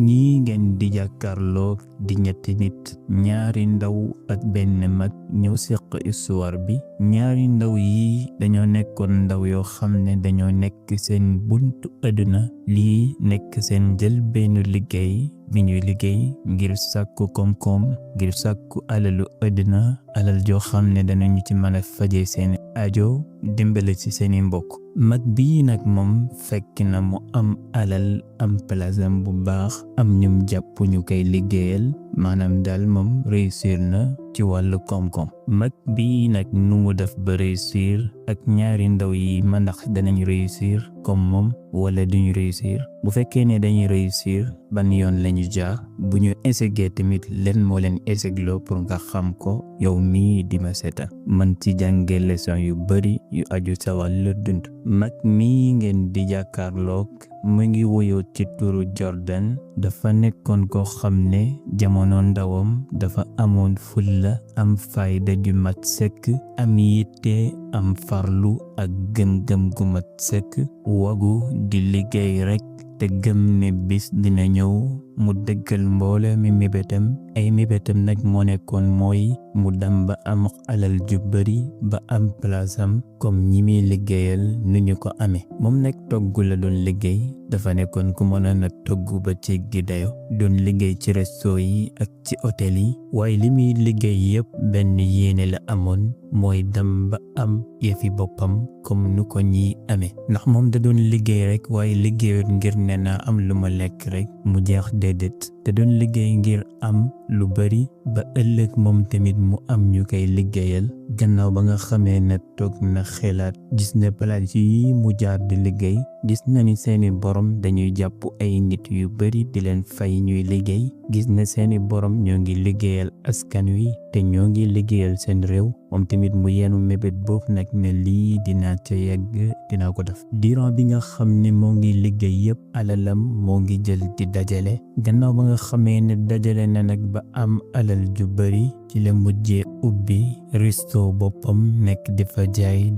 ñi ngeen di jàkkaarloo di ñetti nit, ñaari ndaw ak benn mag ñëw seq histoire bi. ñaari ndaw yi dañoo nekkoon ndaw yoo xam ne dañoo nekk seen buntu àdduna, lii nekk seen njëlbeenu liggéey bi ñuy liggéey ngir sàkku koom-koom, ngir sàkku alalu àdduna, alal joo xam ne danañu ci mën a faje seen ajo, dimbale ci seeni mbokk. mag bii nag moom fekk na mu am alal, am palaasam bu baax, am ñum jàpp ñu koy liggéeyal, maanaam daal moom réussir na ci wàllu koom-koom. mag bii nag nu mu def ba réussir ak ñaari ndaw yi ma ndax danañ réussir comme moom wala duñu réussir. bu fekkee ne dañuy réussir ban yoon lañu jaar, bu ñu essayé tamit leen moo leen essayé pour nga xam ko yow mii di ma seetaan man ci jànge leçon yu bari yu aju sa wàllu dund. mag mii ngeen di jàkkaarloog mu ngi woyoo ci turu Jordan. dafa nekkoon koo xam ne jamono ndawam dafa amoon fulla, am fayda ju mat sëkk, am yitte, am farlu ak gëm-gëm gu mat sëkk, wagu di liggéey rekk te gëm ne bis dina ñëw mu dëggal mboole mi mébétam. ay mébétam nag moo nekkoon mooy mu dem ba am alal ju bari, ba am palaasam comme ñi muy liggéeyal nu ñu ko amee. moom nag togg la doon liggéey, dafa nekkoon ku mënoon a togg ba ci gi dayo, doon liggéey ci resto yi ak ci hôtel yi. waaye li muy liggéey yépp benn yéene la amoon, mooy dem ba am yëfi boppam comme nu ko ñi amee. ndax moom da doon liggéey rek, waaye liggéeyut ngir ne naa am lu ma lekk rek mu jeex, déedéet. te doon liggéey ngir am lu bari ba ëllëg moom tamit mu am ñu koy liggéeyal. gannaaw ba nga xamee ne toog na xelaat, gis ne palaas yi mu jaar di liggéey, gis na ni seeni borom dañuy jàpp ay nit yu bari di leen fay ñuy liggéey, gis na seeni borom ñoo ngi liggéeyal askan wi te ñoo ngi liggéeyal seen réew. moom tamit mu yenu mébét boobu nag ne lii dinaa ca yegg, dinaa ko def. durant bi nga xam ne moo ngi liggéey yépp alalam moo ngi jël di dajale. gannaaw ba nga xamee ne dajale na nag ba am alal ju bari, ci la mujjee ubbi resto boppam, nekk di fa jaay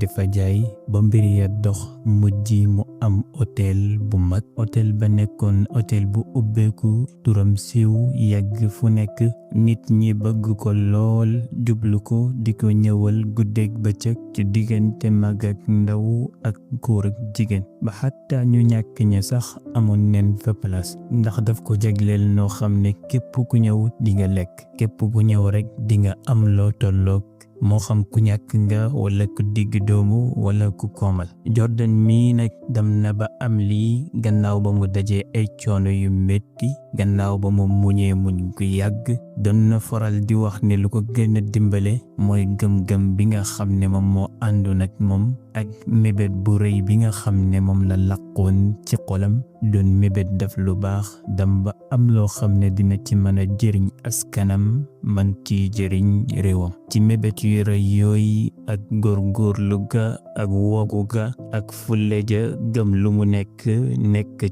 ba mbir ya dox, mujj mu am hôtel bu mag. hôtel ba nekkoon hôtel bu ubbeeku, turam siiw, yegg fu nekk, nit ñi bëgg ko lool, jublu ko, di ko ñëwal guddeeg bëccëg, ci diggante mag ak ndaw ak góor ak jigéen, ba xataa ñu ñàkk ña sax amoon neen fa place, ndax daf ko jagleel noo xam ne képp ku ñëw di nga lekk, képp ku ñëw rek di nga am loo tolloog, moo xam ku ñàkk nga wala ku digg doomu wala ku koomal. Jordan mii nag dem na ba am lii gannaaw ba mu dajee ay coono yu metti, gannaaw ba mu muñee muñ gu yàgg. doon na faral di wax ne lu ko gën a dimbale mooy gëm-gëm bi nga xam ne moom moo àndoon ak moom, ak mébét bu rëy bi nga xam ne moom la laqoon ci xolam. doon mébét def lu baax, dem ba am loo xam ne dina ci mën a jëriñ askanam, man ci jëriñ réewam. ci mébét yu rëy yooyu ak góorgóorlu ga ak wogu ga ak fulle ja, gëm lu mu nekk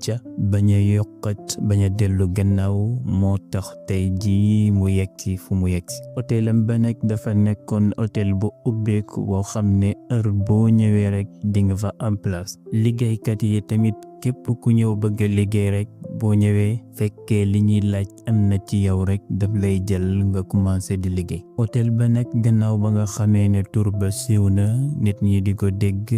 ca, bañ a yokkat, bañ a dellu gannaaw, moo tax tey jii mu yegsi fu mu yegsi. hôtelam ba nag dafa nekkoon hôtel bu ubbeeku boo xam ne heure boo ñëwee rek di nga fa am place. liggéeykat yi tamit képp ku ñëw bëgg a liggéey rek boo ñëwee fekkee li ñuy laaj am na ci yow rek daf lay jël nga commencé di liggéey. hôtel ba nag gannaaw ba nga xamee ne tur ba siiw na, nit ñi di ko dégg,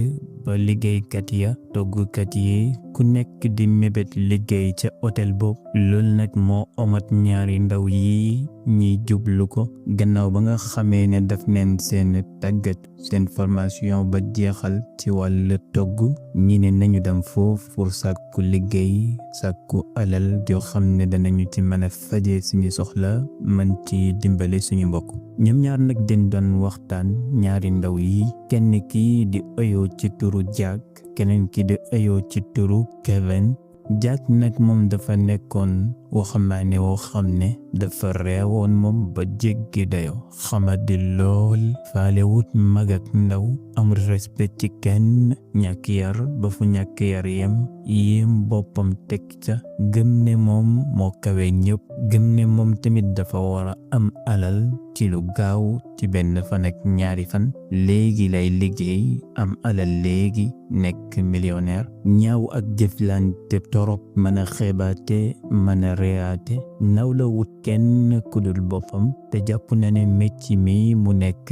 ba liggéeykat ya, toggkat yi, ku nekk di mébét liggéey ca hôtel boobu. loolu nag moo omat ñaari ndaw yi ñiy jublu ko. gannaaw ba nga xamee ne daf neen seen tàggat, seen formation ba jeexal ci wàllu togg, ñi ne nañu dem foofu pour sàkku liggéey, sàkku alal joo xam ne danañu ci mën a faje suñu soxla, mën ci dimbale suñu mbokk. ñoom ñaar nag dañ doon waxtaan, ñaari ndaw yi, kenn ki di oyoo ci turu Jack, keneen ki di oyoo ci turu Kevin. Jack nag moom dafa nekkoon waxambaane woo xam ne dafa reewoon moom ba jéggi dayo xamadi lool faale wut mag ak ndaw amul respect ci kenn ñàkk yar ba fu ñàkk yar yem boppam teg ca gëm ne moom moo kawe ñëpp gëm ne moom tamit dafa war a am alal ci lu gaaw ci benn fan ak ñaari fan léegi lay liggéey am alal léegi nekk millionnaire ñaaw ak jëflante torop mën a xeebaate mën a reyaate naw la wut kenn kudul boppam te jàpp na ne mécc mi mu nekk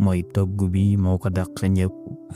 mooy togg bi moo ko dàq ñëpp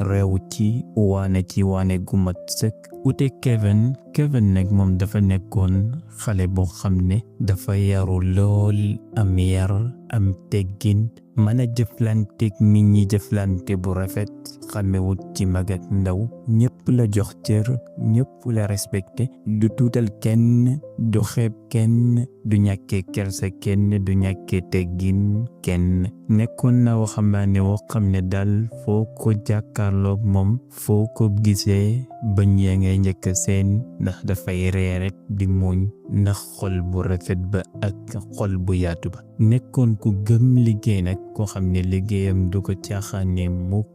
réew ci waane gu mat sëkk ute Kevin nag moom dafa nekkoon xale boo xam ne dafa yaru lool am yar am teggin mën a jëflanteeg nit ñi jëflante bu rafet xamewut ci mag ak ndaw ñëpp la jox cër ñëpp la respecté du tuutal kenn du xeeb kenn du ñàkkee kersa kenn du ñàkkee teggin kenn nekkoon na waxambaane woo xam ne daal foo ko jàkkaarloog moom foo ko gisee bañ yaa ngay njëkk seen ndax dafay ree rek di muuñ ndax xol bu rafet ba ak xol bu yaatu ba nekkoon ku gëm liggéey nag koo xam ne liggéeyam du ko caaxaane mukk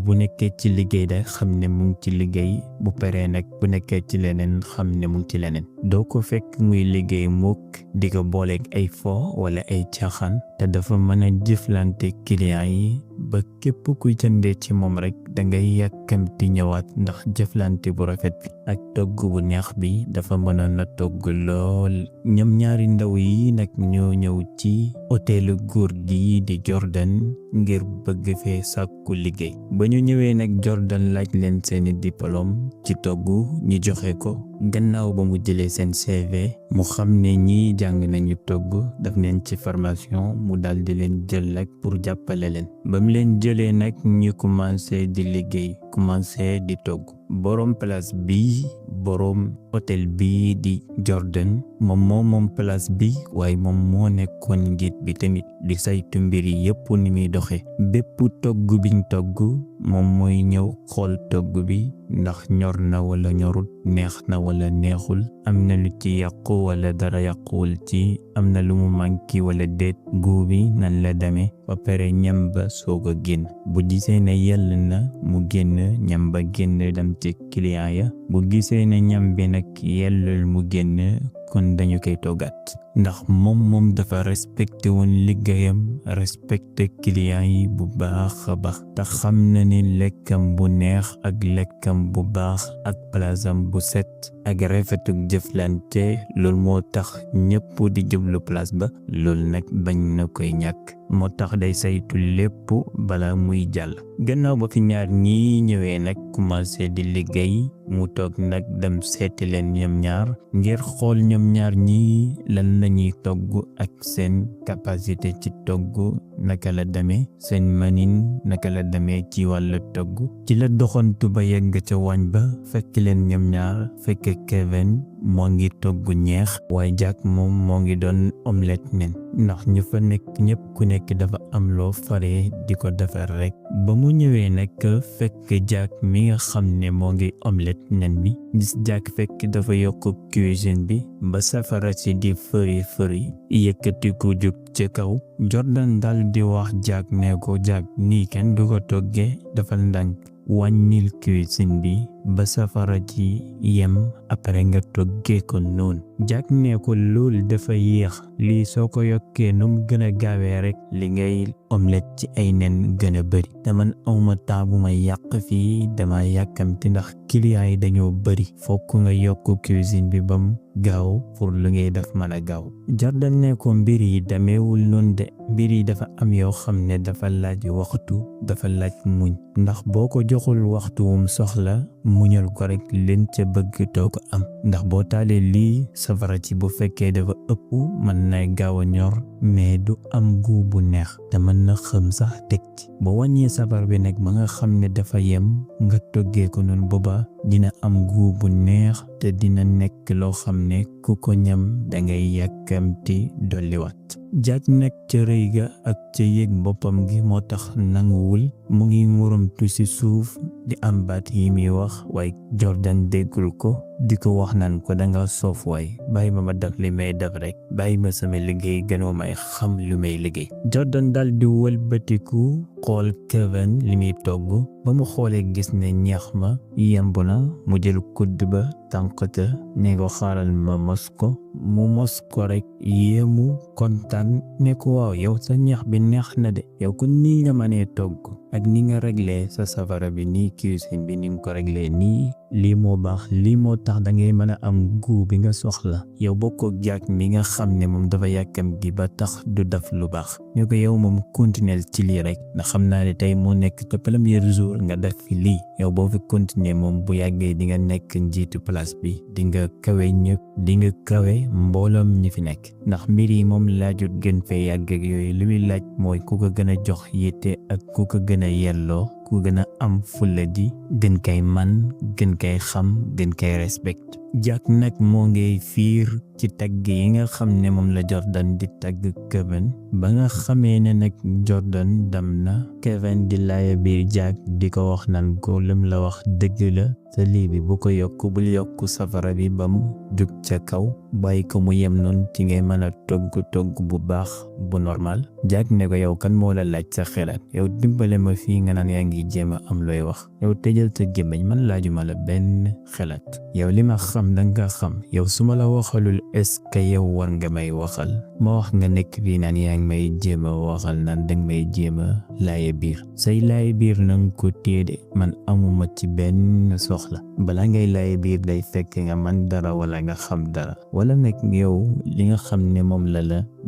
bu nekkee ci liggéey day xam ne mu ngi ci liggéey bu paree nag bu nekkee ci leneen xam ne mu ngi ci leneen doo ko fekk muy liggéey mukk di ko booleeg ay fo wala ay caaxaan te dafa mën a jëflante client yi ba képp kuy jëndee ci moom rek dangay yàkkamti ñëwaat ndax jëflante bu rafet bi ak togg bu neex bi dafa mënoon a togg lool ñoom ñaari ndaw yi nag ñoo ñëw ci hôtelu góor gi di Jordan ngir bëgg fee sàkku liggéey ba ñu ñëwee nag Jordan laaj leen seeni diplôme ci togg ñi joxe ko gannaaw ba mu jëlee seen CV mu xam ne ñii jàng nañu togg daf leen ci formation mu dal di leen jël nag pour jàppale leen ba mu leen jëlee nag ñu commencé di liggéey commencé di togg boroom place bi boroom hôtel bi di Jordan moom place bi waaye moom moo nekkoon njiit bi tamit di saytu mbir yi yépp ni muy doxe bépp togg biñ togg moom mooy ñëw xool togg bi ndax ñor na wala ñorul neex na wala neexul am na lu ci yàqu wala dara yàquwul ci am na lu mu manki wala déet guu bi nan la demee ba pare ñam ba soog a génn bu gisee ne yell na mu génn ñam ba génn dem ci client ya bu gisee ne ñam bi nag yellul mu génn kon dañu koy toggaat ndax moom dafa respecté woon liggéeyam respecté client yi bu baax a baax te xam na ni lekkam bu neex ak lekkam bu baax ak palaasam bu set ak rafetuk jëflante loolu moo tax ñëpp di jublu place ba loolu nag bañ na koy ñàkk moo tax day saytu lépp bala muy jàll gannaaw ba fi ñaar ñi ñëwee nag commencé di liggéey mu toog nag dem seeti leen ñoom ñaar ngir xool ñoom ñaar ñi lan lañuy togg ak seen capacité ci togg naka la demee seen manin naka la demee ci wàllu togg ci la doxantu ba yegg ca waañ ba fekk leen ñoom ñaar fekk Kevin moo ngi togg ñeex waaye Jack moom moo ngi doon omelette nen ndax ñu fa nekk ñëpp ku nekk dafa am loo faree di ko defar rek ba mu ñëwee nag fekk Jack mi nga xam ne moo ngi omelette nen bi gis Jack fekk dafa yokk cuisine bi ba safara si di fëri yëkkati ko jóg ci kaw Jordan dal di wax Jack ne ko Jack nii kenn du ko toggee dafa ndànk wàññil cuisine bi ba safara ci yem après nga toggee ko noonu Jack ne ko loolu dafa yéex lii soo ko yokkee nu mu gën a gaawee rek li ngay omelette ci ay nen gën a bëri te man awma temps bu may yàq fii dama yàkkamti ndax client yi dañoo bëri fokk nga yokk cuisine bi bam gaaw pour lu ngay def mën a gaaw Jordan ne ko mbir yi demeewul noonu de mbir yi dafa am yoo xam ne dafa laaj waxtu dafa laaj muñ ndax boo ko joxul waxtu wum soxla muñal ko rek leen ca bëgg too ko am ndax boo taalee lii safara ci bu fekkee dafa ëpp mën na gaaw a ñor mais du am gu bu neex te mën na xam sax teg ci boo wàññee safara bi nag ba nga xam ne dafa yem nga toggee ko noonu booba dina am gu bu neex te dina nekk loo xam ne ku ko ñam dangay yàkkamti dolliwaat Jack nag ca rëy ga ak ca yëg boppam gi moo tax nanguwul mu ngi murumtu ci suuf di am baat yi muy wax waaye Jordan déggul ko di ko wax naan ko danga soof waay bàyyi ma def li may def rek bàyyi ma sama liggéey gënoo may xam lu may liggéey. Jordan dal di wëlbatiku xool Kevin li muy togg ba mu xoolee gis ne ñeex ma yemb na mu jël kudd ba tànqata ne ko xaaral ma mos ko mu mos ko rek yéemu kontaan ne ko waaw yow sa ñeex bi neex na de yow ko nii nga mënee togg ak ni nga réglé sa safara bi nii cuisine bi ni nga ko réglé nii lii moo baax lii moo tax da ngay mën a am goût bi nga soxla yow bokkoo Jack mi nga xam ne moom dafa yàkkam gi ba tax du def lu baax ñu ko yow moom continuer ci lii rek ndax xam naa ne tey moo nekk te premier jour nga def fi lii yow boo fi continuer moom bu yàggee di nga nekk njiitu place bi di nga kawe ñëpp di nga kawe mbooloom ñi fi nekk ndax mbir yi moom laajut gën fee yàgg ak yooyu li muy laaj mooy ku ko gën a jox yitte ak ku ko gën a yelloo ku gën a am fulla di gën kay man gën kay xam gën kay respect. Jack nag moo ngay fiir ci tagg yi nga xam ne moom la Jordan di tagg Kevin ba nga xamee ne nag Jordan dem na Kevin di laaya biir Jack di ko wax nan ko lim la wax dëgg la sa lii bi bu ko yokk bul yokk safara bi ba mu jug ca kaw bàyyi ko mu yem noonu ci ngay mën a togg bu baax bu normal. Jack ne ko yow kan moo la laaj sa xelaat yow dimbale ma fii nga naan yaa ngi jéem a am looy wax yow tëjal sa gémmiñ man laajuma la benn xelaat yow li ma xam danga xam yow su ma la waxalul est-ce que yow war nga may waxal ma wax nga nekk fii naan yaa ngi may jéem a waxal naan danga may jéem a laaye biir say laaye biir nanga ko téede man amuma ci benn soxla balaa ngay laaye biir day fekk nga man dara wala nga xam dara wala nag yow li nga xam ne moom la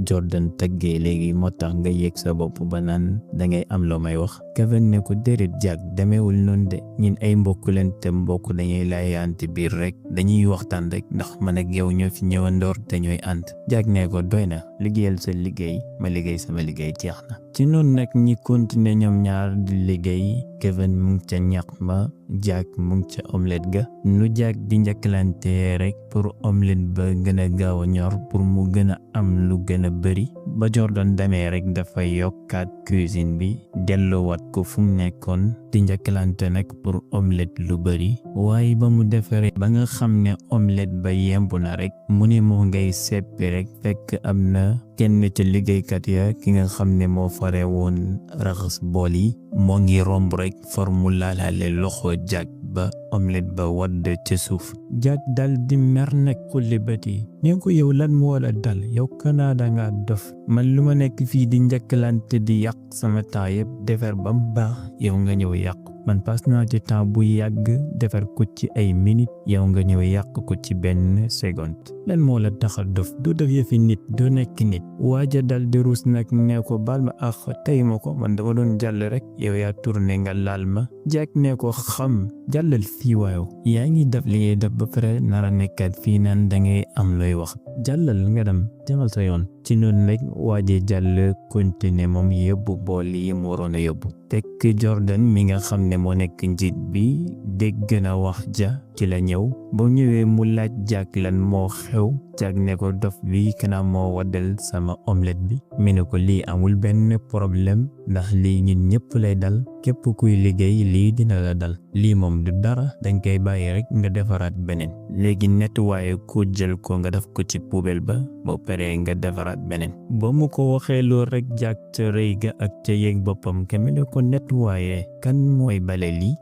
Jordan taggee léegi moo tax nga yëg sa bopp ba naan dangay am loo may wax. Kevin ne ko déedéet Jack demeewul noonu de ñin ay mbokk leen te mbokk dañuy laayante biir rek dañuy waxtaan rek ndax man ak yow ñoo fi ñëwandoor te ñooy ànd. Jack ne ko doy na liggéeyal sa liggéey ma liggéey sama liggéey jeex na. ci noonu nag ñi continuer ñoom ñaar di liggéey Kevin mu ngi ca ñax ma Jack mu ngi ca omelette ga nu Jack di njëkkalante rek pour omelette ba gën a gaaw a ñor pour mu gën a am lu gën a bëri ba Jordan demee rek dafay yokkaat cuisine bi delloowaat ko fu mu nekkoon di njëkkalante nag pour omelette lu bëri waaye ba mu defaree ba nga xam ne omelette ba yemb na rek mu ne moo ngay seppi rek fekk am na kenn ca liggéeykat ya ki nga xam ne moo fare woon raxas bool yi moo ngi romb rek for mu laalaale loxo Jack ba omelette ba wadd ca suuf. Jack dal di mer nag xulli bët yi ne ko yow lan moo la dal yow kanaa danga dof man lu ma nekk fii di njëkkalante di yàq sama temps yëpp defar ba mu baax yow nga ñëw yàq man pass naa ci temps bu yàgg defar ko ci ay minutes yow nga ñëw yàq ko ci benn seconde lan moo la tax a dof doo def yëfi nit doo nekk nit. waaja dal di ruus nag ne ko baal ma ak tey ma ko man dama doon jàll rek yow yaa tourné nga laal ma. Jack ne ko xam jàllal fii waayo yaa ngi def li ngay def ba pare nara nekkat fii naan dangay am looy wax jàllal nga dem demal sa yoon. ci noonu rek waaje jàll continuer moom yóbbu bool yi mu waroon a yóbbu. tekk Jordan mi nga xam ne moo nekk njiit bi dégg na wax ja ci la ñëw ba ñëwee mu laaj Jack lan moo xew. Jack ne ko dof bi kana moo waddal sama omelette bi mi ne ko lii amul benn problème ndax lii ñun ñëpp lay dal képp kuy liggéey lii dina la dal lii moom du dara dañ koy bàyyi rek nga defaraat beneen léegi nettoyé ko jël ko nga def ko ci poubelle ba boo paree nga defaraat beneen. ba mu ko waxee loolu rek Jack ca rëy ga ak ca yéeg boppam kemi ne ko nettoyé kan mooy bale lii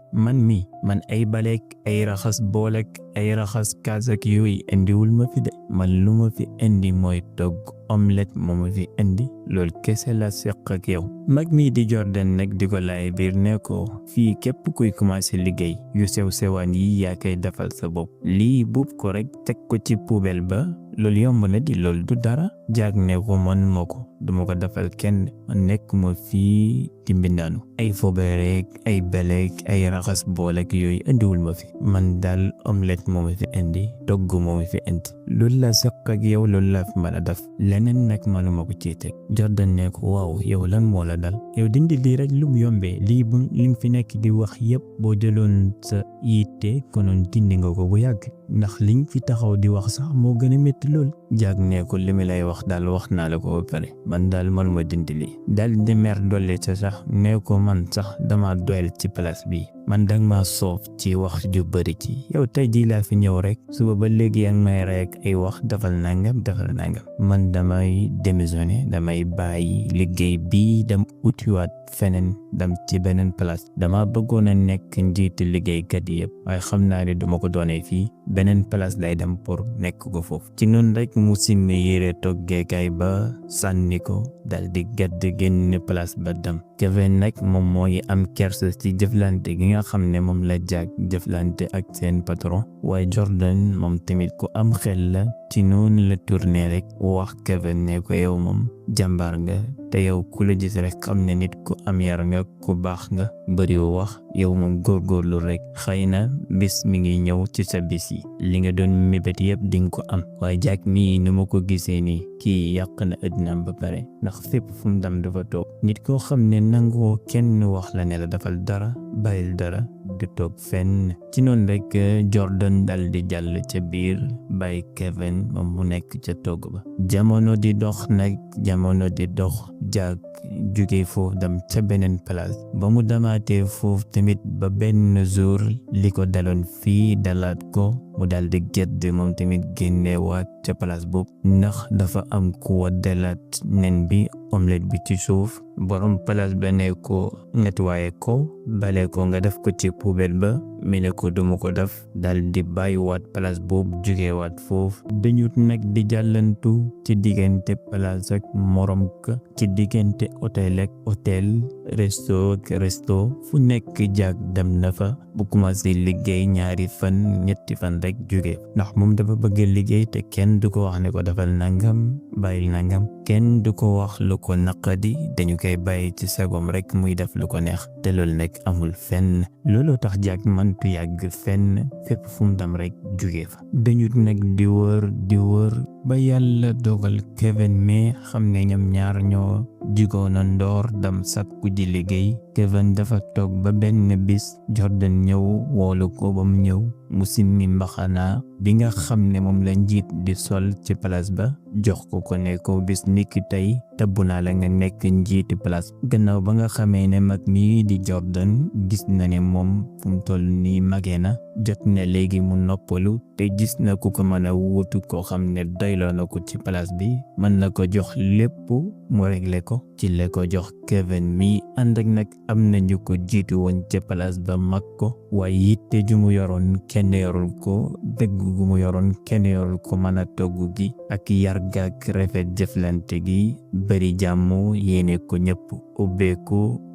man ay baleek ay raxas boolek ay raxas kaas ak yooyu indiwul ma fi de man lu ma fi indi mooy togg omelette moo ma fi indi loolu kese la seq ak yow. mag mi di Jordan nag di ko laay biir ne ko fii képp kuy commencé liggéey yu sew sewaan yi yaa koy defal sa bopp lii buub ko rek teg ko ci poubelle ba loolu yomb na di loolu du dara. Jack ne ko man moo ko duma ko defal kenn man nekk ma fii di mbindaanu ay fobereek ay beleek ay raxas boolek yooyu indiwul ma fi man daal omelette moo ma fi indi togg moo ma fi indi loolu la seq ak yow loolu la fi mën a def leneen nag manuma ko ciy teg. Jordan ne ko waaw yow lan moo la dal yow dindi lii rek lu mu yombee lii bu li nga fi nekk di wax yëpp boo jëloon sa yitte konoon dindi nga ko bu yàgg ndax liñ fi taxaw di wax sax moo gën a métti lool. Jack ne ko li mi lay wax daal wax naa la ko ba pare man daal man ma dindi lii daal di mer dolli ca sax ne ko man sax dama doyal ci place bi man danga ma soof ci wax ju bëri ci yow tey jii laa fi ñëw rek suba ba léegi yaa ngi may rek ay wax defal nangam man damay démissionné damay bàyyi liggéey bii dem utiwaat feneen dem ci beneen place dama bëggoon a nekk njiitu liggéeykat yi yëpp waaye xam naa ne duma ko doonee fii beneen place lay dem pour nekk ko foofu ci noonu rek mu simmi yére toggeekaay ba sànni ko dal di gedd génn place ba dem Kevin nag moom mooy am kersa ci jëflante gi nga xam ne moom la Jack jëflante ak seen patron waaye Jordan moom tamit ku am xel la ci noonu la tourné rek wax Kevin ne ko yow moom jàmbaar nga te yow ku la gis rek xam ne nit ku am yar nga ku baax nga bëri wax yow moom góorgóorlu rek xëy na bis mi ngi ñëw ci sa bis yi li nga doon mébét yëpp di nga ko am waaye Jack mii ni ma ko gisee nii kii yàq na àddinaam ba pare ndax fépp fu mu dem dafa toog nit koo xam ne nangoo kenn wax la ne la dafal dara bàyyil dara du toog fenn ci noonu rek Jordan dal di jàll ca biir bàyyi Kevin moom mu nekk ca togg ba jamono di dox Jack jóge foofu dem ca beneen place ba mu demaatee foofu tamit ba benn jour li ko daloon fii dalaat ko mu dal di gedd moom tamit génnewaat ca place boobu ndax dafa am ku waddalaat nen bi omelette bi ci suuf borom place ba ne ko nettoyé ko bale ko nga def ko ci poubelle ba mi ne ko duma ko def dal di bàyyiwaat place boobu jógewaat foofu dañu nag di jàllantu ci diggante place ak morom ka ci diggante hôtel ak hôtel resto ak resto fu nekk Jack dem na fa bu commencé liggéey 2 fan 3 fan rek jóge ndax moom dafa bëgg liggéey te kenn du ko wax ne ko defal nangam bàyyil nangam kenn du ko wax lu ko naqadi dañu koy bàyyi ci sagom rek muy def lu ko neex te loolu nekk amul fenn looloo tax Jack mantu yàgg fenn fépp fu mu dem rek jóge fa dañu nag di wër ba yàlla dogal Kevin mais xam ne ñoom ñaar ñoo jigoona ndoor dem sakku ji liggéey Kevin dafa toog ba benn bis Jordan ñëw woolu ko ba mu ñëw mu simmi mbaxana bi nga xam ne moom la njiit di sol ci place ba jox ko ne ko bis niki tey tabbu naa la nga nekk njiiti place gannaaw ba nga xamee ne mag mii di Jordan gis na ne moom fu mu toll nii magee na jot na léegi mu noppalu te gis na ku ko mën a wuutu koo xam ne doyloo na ko ci place bi mën na ko jox lépp mu réglé ko ci la ko jox Kevin mi ànd ak nag am na ñu ko jiitu woon ca place ba mag ko waaye yitte ju mu yoroon kenn yorul ko dëgg gu mu yoroon kenn yorul ko mën a togg gi ak yar gaak rafet jëflante gi bari jàmm yéene ko ñëpp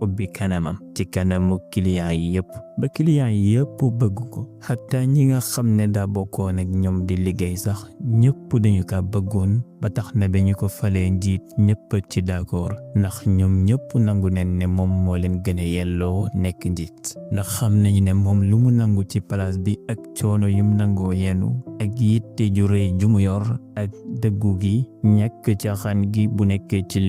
ubbi kanamam ci kanamu client yi yëpp ba client yi yëpp bëgg ko xataa ñi nga xam ne daa bokkoon ak ñoom di liggéey sax ñëpp dañu ka bëggoon ba tax na ba ñu ko falee njiit ñëpp ci d'accord ndax ñoom ñëpp nangu nañ ne moom moo leen gën a yelloo nekk njiit ndax xam nañu ne moom lu mu nangu ci place bi ak coono yum nangoo yenu ak yitte ju rëy ju mu yor ak dëggu gi ñàkk caaxaan gi bu nekkee ci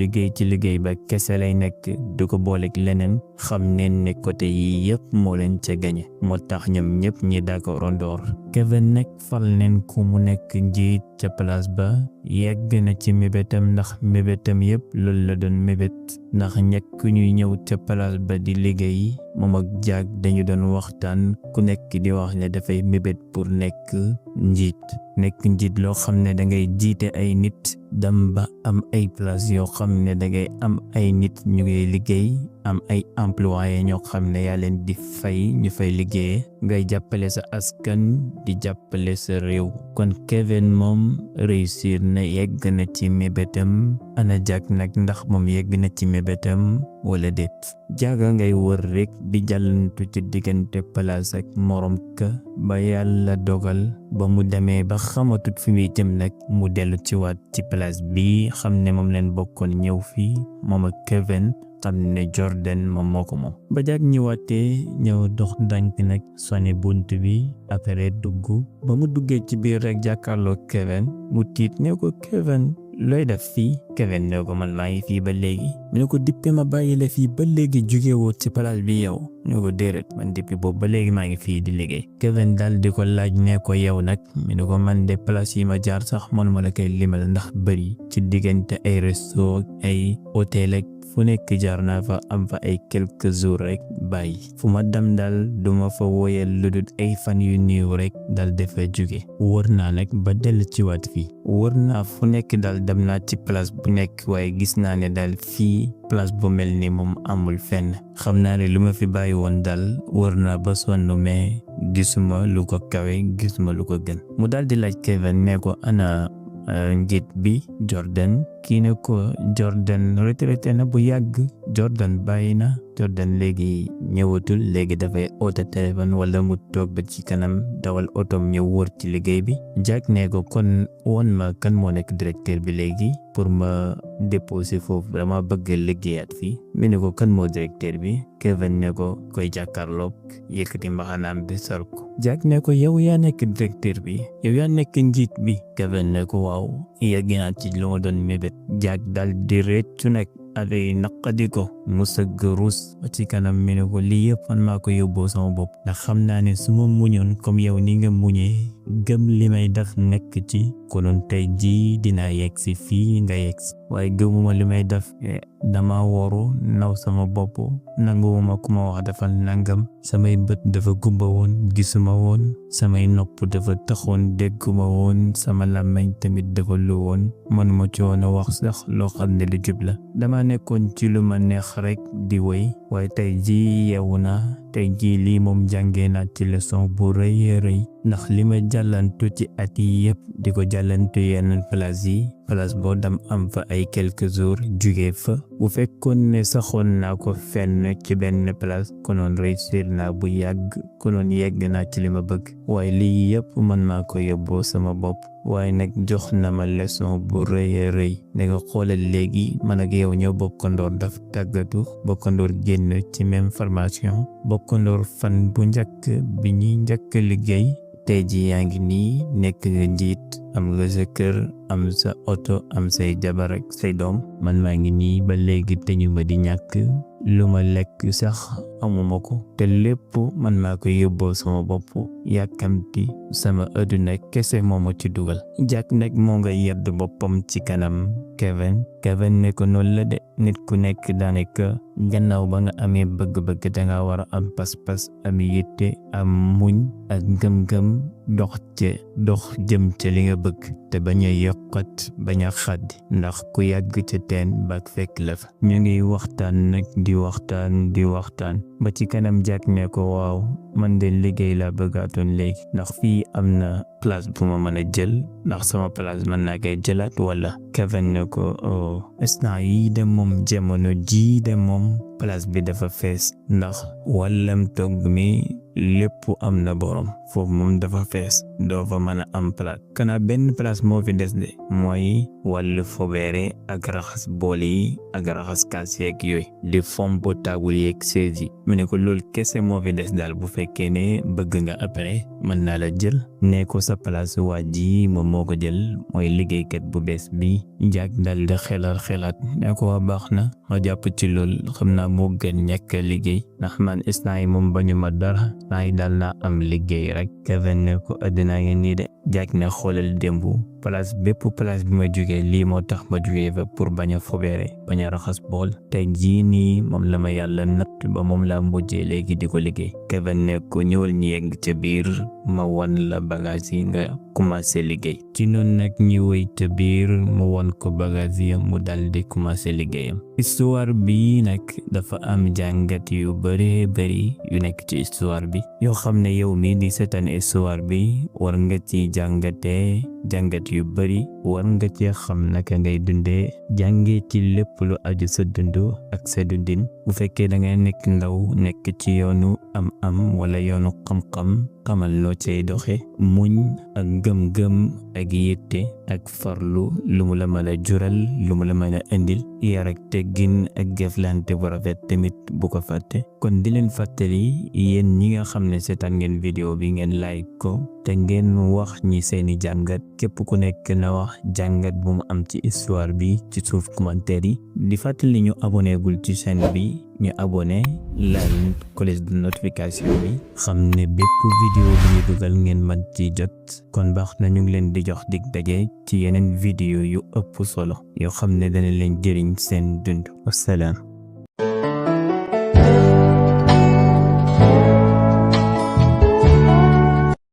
liggéey ba kese lay nekk du ko booleeg leneen xam neen ne côté yi yëpp moo leen ca gañe moo tax ñoom ñëpp ñi d'accord ndoor Kevin nag fal neen ku mu nekk njiit ca place ba yegg na ci mébétam ndax mébétam yëpp loolu la doon mébét ndax ñekk ñuy ñëw ca place ba di liggéey moom ak Jack dañu doon waxtaan ku nekk di wax ne dafay mébét pour nekk njiit loo xam ne dangay jiite ay nit dem ba am ay place yoo xam ne dangay am ay nit ñu ngi liggéey am ay employés ñoo xam ne yaa leen di fay ñu fay liggéey ngay jàppale sa askan di jàppale sa réew kon Kevin moom réussir na yegg na ci mébétam ana Jack nag ndax moom yegg na ci mébétam wala déet jaaga ngay wër rek di jàllantu ci diggante place ak morom ka ba yàlla dogal ba mu demee ba xamatut fi muy jëm nag mu dellu ci waat ci place bi xam ne moom leen bokkoon ñëw fii moom ak Kevin xam ne Jordan moom moo ko moom ba Jack ñëwaatee ñëw dox ndànk nag sone bunt bi après dugg ba mu duggee ci biir rek jàkkaarloo Kevin mu tiit ne ko Kevin looy def fii Kevin ne ko man maa ngi fii ba léegi mu ne ko dippe ma bàyyi la fii ba léegi jóge woo ci place bi yow mu ne ko déedéet man depuis boobu ba léegi maa ngi fii di liggéey Kevin daal di ko laaj ne ko yow nag mu ne ko man de place yi ma jaar sax mënuma la koy limal ndax bëri ci diggante ay resto ay hôtel ak fu nekk jaar naa fa am fa ay quelques jours rek bàyyi fu ma dem daal duma fa woyal lu dul ay fan yu néew rek dal dafa jóge wër naa nag ba dellu ci waat fii wër naa fu nekk daal dem naa ci place bu nekk waaye gis naa ne daal fii place bu mel ni moom amul fenn xam naa ne lu ma fi bàyyi woon daal wër naa ba sonn mais gisuma lu ko kawe gisuma lu ko gën mu daal di laaj Kevin ne ko ana njiit bi Jordan kii ne ko Jordan retraité na bu yàgg Jordan bàyyi na Jordan léegi ñëwatul léegi dafay oote téléphone wala mu toog ba ci kanam dawal otom ñëw wër ci liggéey bi Jack ne ko kon woon ma kan moo nekk directeur bi léegi pour ma déposer foofu dama bëgg liggéeyaat fii mu ne ko kan moo directeur bi Kevin ne ko koy jàkkaarloog yëkkati mbaxanaam bi sor ko Jack ne ko yow yaa nekk directeur bi yow yaa nekk njiit bi Kevin ne ko waaw yegg naa ci lu ma doon mébét Jack dal di réccu nag affaire naqadi ko mu sëgg ruus ci kanam mi ne ko lii yëpp man maa ko yóbboo sama bopp ndax xam naa ne su ma muñoon comme yow ni nga muñee gëm li may def nekk ci konoon tey jii dinaa yegg si fii nga yegg si waaye gëmuma li may def dama woru naw sama bopp nanguwuma ku ma wax defal nangam samay bët dafa gumba woon gisuma woon samay nopp dafa taxoon dégguma woon sama làmmiñ tamit dafa lu woon mënuma ci woon a wax sax loo xam ne lu jub la dama nekkoon ci lu ma neex rek di woy waaye tey jii yeewu naa tey jii lii moom jàngee naa ci leçon bu rëy rëy ndax li ma jàllantu ci at yi yëpp di ko jàllantu yenn place boo dem am fa ay quelques jours jugee fa bu fekkoon ne saxoon naa ko fenn ci benn place konoon réussir naa bu yàgg konoon yegg naa ci li ma bëgg waaye lii yëpp man maa ko yóbboo sama bopp waaye nag jox na ma leçon bu rëy ne nga xoolal léegi man ak yow ñoo bokkandoor daf tàggatu bokkandoor génn ci même formation bokkandoor fan bu njëkk bi ñuy njëkk liggéey tey ji yaa ngi nii nekk nga njiit am nga sa kër am sa oto am say jabar ak say doom man maa ngi nii ba léegi te ñu ma di ñàkk lu ma lekk sax amuma ko te lépp man maa ko yóbboo sama bopp yàkkamti sama adduna kese moo ma ci dugal Jack nag moo nga yedd boppam ci kanam Kevin ne ko noonu la de nit ku nekk daanaka gannaaw ba nga amee bëgg-bëgg danga war a am pas-pas am yitte am muñ ak gëm-gëm dox jëm ca li nga bëgg te bañ a yokkat bañ a xaddi ndax ku yàgg ca teen baak fekk la fa ñu ngi waxtaan nag di waxtaan ba ci kanam Jack ne ko waaw man de liggéey laa bëggaatoon léegi ndax fii am na place bu ma mën a jël ndax sama place mën naa koy jëlaat wala Kevin ne ko instant yi de moom jamono ji de moom place bi dafa fees ndax wàllam togg mi lépp am na borom foofu moom dafa fees doo fa mën a am place kana benn place moo fi des de mooy wàllu fobeere ak raxas bool yi ak raxas kaas yeeg yooyu di fomp taabul yeeg sees yi mu ne ko loolu kese moo fi des daal bu fekkee ne bëgg nga après mën naa la jël ne ko sa place waa ji moom moo ko jël mooy liggéeykat bu bees bi Jack dal di xelaat ne ko waa baax na ma jàpp ci loolu xam naa moo gën ñàkk liggéey ndax man instant yi moom bañu ma dara naa yi daal naa am liggéey rek Kevin ne ko addinaa ngi nii de Jack ne xoolal démb bépp place bi ma jógee lii moo tax ma jógee fa pour bañ a fobeere bañ a raxas bool tey jii nii moom la ma yàlla natt ba moom laa mujjee léegi di ko liggéey Kevin ne ko ñëwal ñu yegg ca biir ma wan la bagage yi nga commencé liggéey ci noonu nag ñu wëy ca biir mu won ko bagage yi mu dal di commencé liggéeyam histoire bi nag dafa am jàngat yu bari yu nekk ci histoire bi yoo xam ne yow mi di seetaan histoire bi war nga ci jàngat yu bari war nga ci xam naka ngay dundee jàngee ci lépp lu aju sa dund ak sa dundin bu fekkee da ngay nekk ndaw nekk ci yoonu am wala yoonu xam-xam xamal loo cay doxe muñ ak gëm-gëm ak yitte ak farlu lu mu la mën a jural lu mu la mën a indil yar ak teggin ak jëflante bu rafet tamit bu ko fàtte kon di leen fàttali yéen ñi nga xam ne seetaan ngeen vidéo bi ngeen like ko te ngeen wax ñi seeni jàngat képp ku nekk na wax jàngat bu mu am ci histoire bi ci suuf commentaire yi di fàttali ñu abonné gul ci chaîne bi ñu abonné laal cloche de notification bi xam ne bépp vidéo bi ñu dugal ngeen mën ci jot kon baax na ñu ngi leen di jox dig daje ci yeneen vidéo yu ëpp solo yoo xam ne dana leen jëriñ seen dund. Wasalaam.